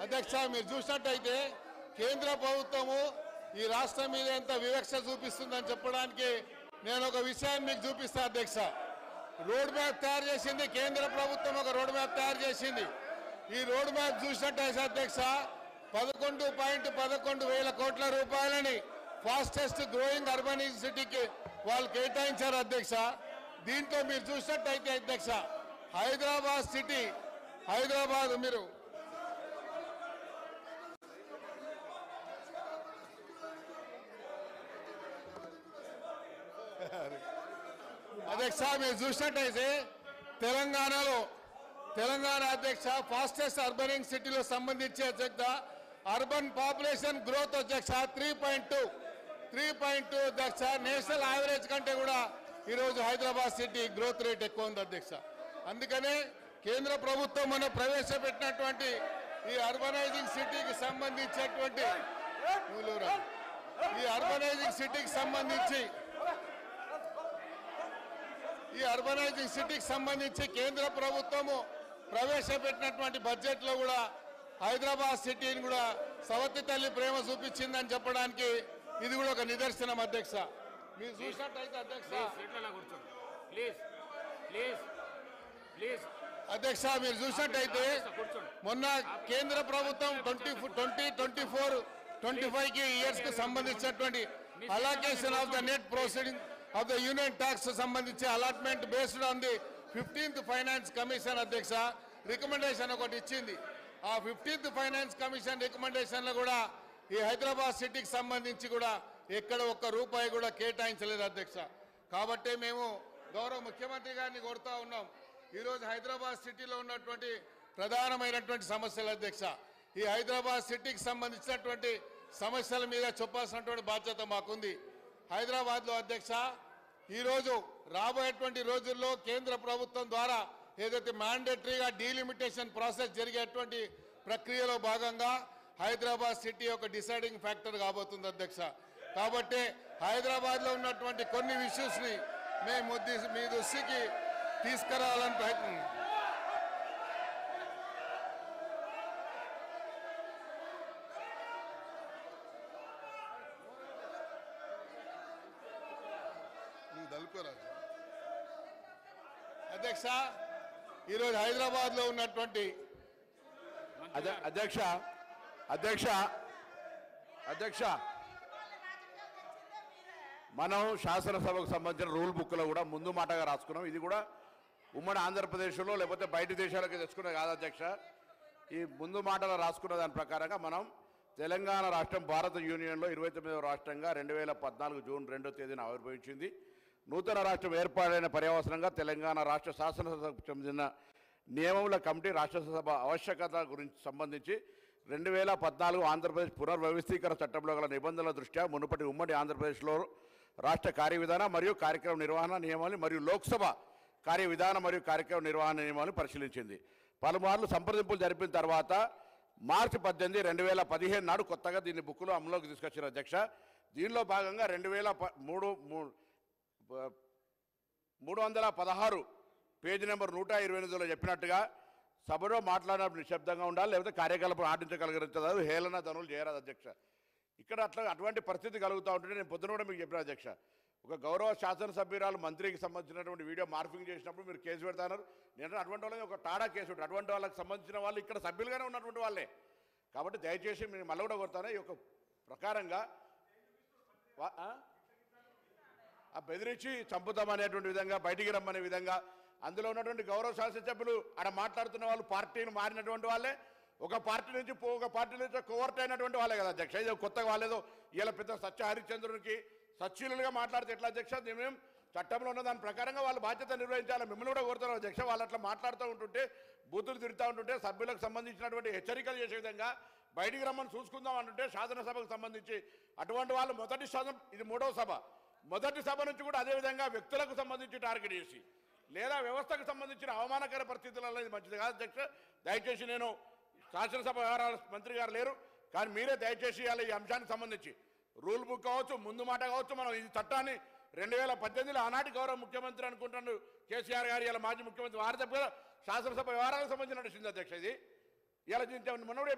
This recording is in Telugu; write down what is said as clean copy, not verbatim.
అధ్యక్ష మీరు చూసినట్టయితే కేంద్ర ప్రభుత్వము ఈ రాష్ట్రం మీద ఎంత వివక్ష చూపిస్తుందని చెప్పడానికి నేను ఒక విషయాన్ని మీకు చూపిస్తా అధ్యక్ష. రోడ్ మ్యాప్ తయారు చేసింది కేంద్ర ప్రభుత్వం, ఒక రోడ్ మ్యాప్ తయారు చేసింది. ఈ రోడ్ మ్యాప్ చూసినట్టయితే అధ్యక్ష 11.11 కోట్ల రూపాయలని ఫాస్టెస్ట్ గ్రోయింగ్ అర్బన్ సిటీకి వాళ్ళు కేటాయించారు అధ్యక్ష. దీంట్లో మీరు చూసినట్టయితే అధ్యక్ష హైదరాబాద్ సిటీ, హైదరాబాద్ మీరు అధ్యక్ష మీరు చూసినట్టయితే తెలంగాణ అధ్యక్ష ఫాస్టెస్ట్ అర్బనింగ్ సిటీలో సంబంధించి అధ్యక్ష అర్బన్ పాపులేషన్ గ్రోత్ అధ్యక్ష 3.2 అధ్యక్ష. నేషనల్ యావరేజ్ కంటే కూడా ఈరోజు హైదరాబాద్ సిటీ గ్రోత్ రేట్ ఎక్కువ ఉంది అధ్యక్ష. అందుకనే కేంద్ర ప్రభుత్వం మనం ప్రవేశపెట్టినటువంటి ఈ అర్బనైజింగ్ సిటీకి సంబంధించినటువంటి కేంద్ర ప్రభుత్వము ప్రవేశపెట్టినటువంటి బడ్జెట్లో కూడా హైదరాబాద్ సిటీని కూడా సవతి తల్లి ప్రేమ చూపించిందని చెప్పడానికి ఇది కూడా ఒక నిదర్శనం అధ్యక్ష. మీరు చూసినట్టయితే అధ్యక్ష మీరు చూసినట్టయితే మొన్న కేంద్ర ప్రభుత్వం 2024-25 ఇయర్స్ కు సంబంధించినటువంటి allocation of the net proceeding of the union tax సంబంధించి allotment based on the 15th finance commission అధ్యక్ష రికమెండేషన్ ఒకటి ఇచ్చింది. ఆ 15th ఫైనాన్స్ కమిషన్ రికమెండేషన్లో కూడా ఈ హైదరాబాద్ సిటీకి సంబంధించి కూడా ఎక్కడ ఒక్క రూపాయి కూడా కేటాయించలేదు అధ్యక్ష. కాబట్టి మేము గౌరవ ముఖ్యమంత్రి గారిని కోరుతా ఉన్నాం, ఈరోజు హైదరాబాద్ సిటీలో ఉన్నటువంటి ప్రధానమైనటువంటి సమస్యలు అధ్యక్ష, ఈ హైదరాబాద్ సిటీకి సంబంధించినటువంటి సమస్యల మీద చెప్పాల్సినటువంటి బాధ్యత మాకుంది. హైదరాబాద్లో అధ్యక్ష ఈరోజు రాబోయేటువంటి రోజుల్లో కేంద్ర ప్రభుత్వం ద్వారా ఏదైతే మ్యాండేటరీగా డీలిమిటేషన్ ప్రాసెస్ జరిగేటువంటి ప్రక్రియలో భాగంగా హైదరాబాద్ సిటీ ఒక డిసైడింగ్ ఫ్యాక్టర్ కాబోతుంది అధ్యక్ష. కాబట్టి హైదరాబాద్లో ఉన్నటువంటి కొన్ని ఇష్యూస్ని మేము మీ దృష్టికి తీసుకురావాలని ప్రయత్నం. అధ్యక్ష ఈరోజు హైదరాబాద్లో ఉన్నటువంటి అధ్యక్ష మనం శాసనసభకు సంబంధించిన రూల్ బుక్లో కూడా ముందు మాటగా రాసుకున్నాం. ఇది కూడా ఉమ్మడి ఆంధ్రప్రదేశ్లో లేకపోతే బయట దేశాలకు తెచ్చుకునే కాదు అధ్యక్ష. ఈ ముందు మాటలో రాసుకున్న దాని ప్రకారంగా మనం తెలంగాణ రాష్ట్రం భారత యూనియన్లో 29వ రాష్ట్రంగా 2014 జూన్ 2వ తేదీన ఆవిర్భవించింది. నూతన రాష్ట్రం ఏర్పాటైన పర్యవసనంగా తెలంగాణ రాష్ట్ర శాసనసభకు చెందిన నియమముల కమిటీ రాష్ట్రసభ ఆవశ్యకత గురించి సంబంధించి 2014 ఆంధ్రప్రదేశ్ పునర్వ్యవస్థీకరణ చట్టంలో గల నిబంధనల దృష్ట్యా మునుపటి ఉమ్మడి ఆంధ్రప్రదేశ్లో రాష్ట్ర కార్యవిధాన మరియు కార్యక్రమ నిర్వహణ నియమాలు మరియు లోక్సభ కార్యవిధాన మరియు కార్యక్రమ నిర్వహణ నియమాలను పరిశీలించింది. పలుమార్లు సంప్రదింపులు జరిపిన తర్వాత మార్చి 18, 2015 నాడు కొత్తగా దీన్ని బుక్లో అమలులోకి తీసుకొచ్చారు అధ్యక్ష. దీనిలో భాగంగా 316 పేజీ నెంబర్ 128లో చెప్పినట్టుగా సభలో మాట్లాడినప్పుడు నిశ్శబ్దంగా ఉండాలి, లేకపోతే కార్యకలాపం ఆటించగలిగించదు, హేళన ధనులు చేయరాదు అధ్యక్ష. ఇక్కడ అటువంటి పరిస్థితి కలుగుతూ ఉంటుంటే నేను పొద్దున కూడా మీకు చెప్పిన అధ్యక్ష, ఒక గౌరవ శాసనసభ్యురాలు మంత్రికి సంబంధించినటువంటి వీడియో మార్ఫింగ్ చేసినప్పుడు మీరు కేసు పెడతారు. నేను అటువంటి వాళ్ళకి ఒక టాడా కేసు ఉంటుంది. అటువంటి వాళ్ళకి సంబంధించిన వాళ్ళు ఇక్కడ సభ్యులుగానే ఉన్నటువంటి వాళ్ళే. కాబట్టి దయచేసి మీరు మళ్ళీ కూడా కొడతాను ఈ యొక్క ప్రకారంగా బెదిరించి చంపుతామనేటువంటి విధంగా బయటికి రమ్మనే విధంగా అందులో ఉన్నటువంటి గౌరవ శాసనసభ్యులు అక్కడ మాట్లాడుతున్న వాళ్ళు పార్టీని మారినటువంటి వాళ్ళే, ఒక పార్టీ నుంచి ఒక పార్టీ నుంచి కోవర్ట్ అయినటువంటి వాళ్ళే కదా అధ్యక్ష. ఇది కొత్తగా వాళ్ళేదో ఇలా పెద్ద సత్య హరిశ్చంద్రునికి సచ్చీలుగా మాట్లాడితే ఎట్లా అధ్యక్ష? మేము చట్టంలో ఉన్న దాని ప్రకారంగా వాళ్ళు బాధ్యత నిర్వహించాలి. మిమ్మల్ని కూడా కోరుతారు అధ్యక్ష. వాళ్ళు అట్లా మాట్లాడుతూ ఉంటుంటే బూతులు తిరుగుతూ ఉంటుంటే సభ్యులకు సంబంధించినటువంటి హెచ్చరికలు చేసే విధంగా బయటికి రమ్మని చూసుకుందాం అంటుంటే శాసనసభకు సంబంధించి అటువంటి వాళ్ళు మొదటి సభ, ఇది 3వ సభ, మొదటి సభ నుంచి కూడా అదేవిధంగా వ్యక్తులకు సంబంధించి టార్గెట్ చేసి లేదా వ్యవస్థకు సంబంధించిన అవమానకర పరిస్థితులలో ఇది మంచిది కాదు అధ్యక్ష. దయచేసి నేను శాసనసభ వ్యవహారాల మంత్రి గారు లేరు, కానీ మీరే దయచేసి ఇవాళ ఈ అంశానికి సంబంధించి రూల్ బుక్ కావచ్చు, ముందు మాట కావచ్చు, మనం ఈ చట్టాన్ని 2018లో ఆనాటి గౌరవ ముఖ్యమంత్రి అనుకుంటున్నాడు కేసీఆర్ గారు, ఇలా మాజీ ముఖ్యమంత్రి వారు తప్ప శాసనసభ వ్యవహారాలకు సంబంధించిన విషయం అధ్యక్ష. ఇది ఇలా మనోడే